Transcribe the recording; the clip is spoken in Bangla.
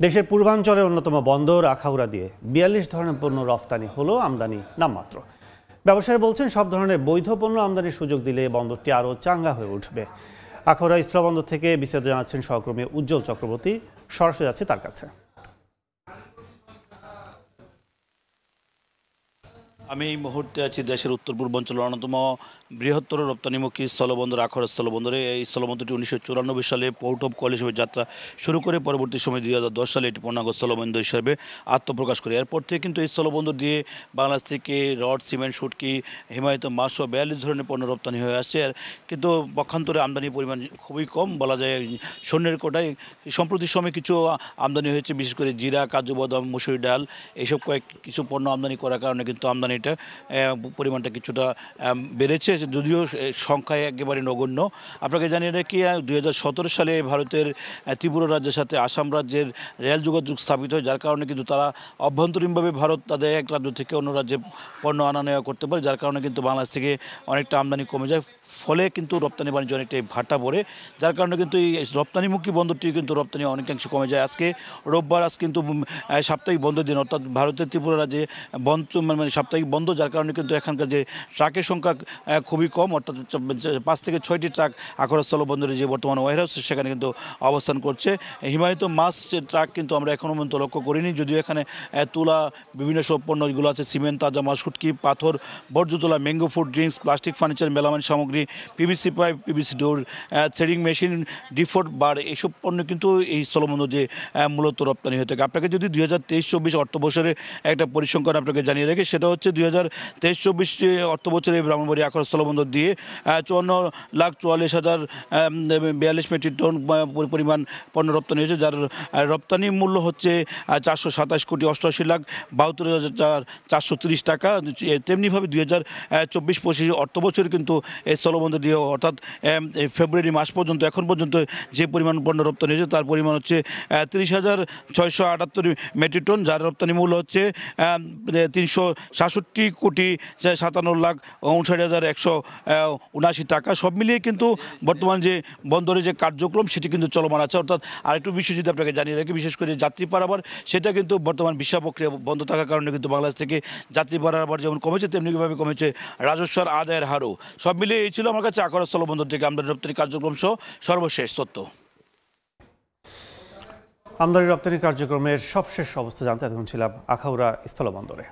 দেশের পূর্বাঞ্চলের অন্যতম বন্দর আখাউড়া দিয়ে ৪২ ধরনের পণ্য রফতানি হলো, আমদানি নামমাত্র। ব্যবসায়ীরা বলছেন, সব ধরনের বৈধ পণ্য আমদানির সুযোগ দিলে বন্দরটি আরও চাঙ্গা হয়ে উঠবে। আখাউড়া স্থলবন্দর থেকে বিস্তারিত জানাচ্ছেন সহকর্মী উজ্জ্বল চক্রবর্তী। সরাসরি যাচ্ছে তার কাছে। আমি এই মুহূর্তে আছি দেশের উত্তর পূর্বাঞ্চলের অন্যতম বৃহত্তর রপ্তানিমুখী স্থলবন্দর আখাউড়া স্থলবন্দরে। এই স্থলবন্দরটি 1994 সালে পোর্ট অফ কল হিসেবে যাত্রা শুরু করে পরবর্তী সময় 2010 সালে এটি পূর্ণাঙ্গ স্থলবন্দর হিসেবে আত্মপ্রকাশ করে। এরপর থেকে কিন্তু এই স্থলবন্দর দিয়ে বাংলাদেশ থেকে রড, সিমেন্ট, শুটকি, হিমায়িত মাছ সহ 42 ধরনের পণ্য রপ্তানি হয়ে আসছে। কিন্তু পক্ষান্তরে আমদানির পরিমাণ খুবই কম বলা যায়। সৈন্যের কোটায় সম্প্রতি সময় কিছু আমদানি হয়েছে, বিশেষ করে জিরা, কাজু বাদাম, মুসুরি ডাল, এইসব কিছু পণ্য আমদানি করার কারণে কিন্তু আমদানিটা পরিমাণটা কিছুটা বেড়েছে, যদিও সংখ্যায় একেবারে নগণ্য। আপনাকে জানিয়ে রাখি, 2017 সালে ভারতের ত্রিপুরা রাজ্যের সাথে আসাম রাজ্যের রেল যোগাযোগ স্থাপিত হয়, যার কারণে কিন্তু তারা অভ্যন্তরীণভাবে ভারত তাদের এক রাজ্য থেকে অন্য রাজ্যে পণ্য আনা নেওয়া করতে পারে, যার কারণে কিন্তু বাংলাদেশ থেকে অনেকটা আমদানি কমে যায়। ফলে কিন্তু রপ্তানি বাণিজ্য অনেকটাই ভাটা পড়ে, যার কারণে কিন্তু এই রপ্তানিমুখী বন্দরটি কিন্তু রপ্তানি অনেকাংশে কমে যায়। আজকে রোববার, আজ কিন্তু সাপ্তাহিক বন্ধের দিন, অর্থাৎ ভারতের ত্রিপুরা রাজ্যে বন্ধ মানে সাপ্তাহিক বন্ধ, যার কারণে কিন্তু এখানকার যে ট্রাকের সংখ্যা খুবই কম, অর্থাৎ 5 থেকে 6টি ট্রাক আখাউড়া স্থলবন্দরে যে বর্তমানে ওয়ারহাউস সেখানে কিন্তু অবস্থান করছে। হিমায়িত মাছ ট্রাক কিন্তু আমরা এখনও পর্যন্ত লক্ষ্য করিনি, যদিও এখানে তুলা বিভিন্ন সব পণ্যগুলো আছে, সিমেন্ট, তাজা মাছ, শুটকি, পাথর, বর্জ্য তোলা, mango food drinks, plastic, furniture, melamine সামগ্রী, PVC pipe, PVC door, threading machine, ডিফোর্ট বার, এইসব পণ্য কিন্তু এই স্থলবন্দর যে মূলত রপ্তানি হয়ে থাকে। আপনাকে যদি 2023-24 অর্থ বছরের একটা পরিসংখ্যান আপনাকে জানিয়ে রাখি, সেটা হচ্ছে 2023-24 অর্থ বছরে ব্রাহ্মণবাড়িয়া আখাউড়া স্থলবন্দর দিয়ে 54,44,042 মেট্রিক টন পরিমাণ পণ্য রপ্তানি হয়েছে, যার রপ্তানি মূল্য হচ্ছে 427,72,430 টাকা। তেমনিভাবে 2024-25 অর্থ বছরে কিন্তু এই স্থলবন্দর দিয়ে, অর্থাৎ ফেব্রুয়ারি মাস পর্যন্ত এখন পর্যন্ত যে পরিমাণ পণ্য রপ্তানি হয়েছে তার পরিমাণ হচ্ছে 30,678 মেট্রিক টন, যার রপ্তানি মূল্য হচ্ছে 367,57,59,179 টাকা। সব মিলিয়ে কিন্তু বর্তমান যে বন্দরে যে কার্যক্রম সেটি কিন্তু চলমান আছে। অর্থাৎ আরেকটু বিষয় যদি আপনাকে জানিয়ে রাখি, বিশেষ করে যাত্রী পারাবার, সেটা কিন্তু বর্তমান ভিসা প্রক্রিয়া বন্ধ থাকার কারণে কিন্তু বাংলাদেশ থেকে যাত্রী পারাবার যেমন কমেছে, তেমনিভাবে কমেছে রাজস্ব আদায়ের হারও। সব মিলিয়ে এই ছিল আমার কাছে আখাউড়া স্থলবন্দর থেকে আমদানি রপ্তানি কার্যক্রম সহ সর্বশেষ তথ্য। আমদানি রপ্তানি কার্যক্রমের সবশেষ অবস্থা জানতে এতক্ষণ ছিলাম আখাউড়া স্থলবন্দরে।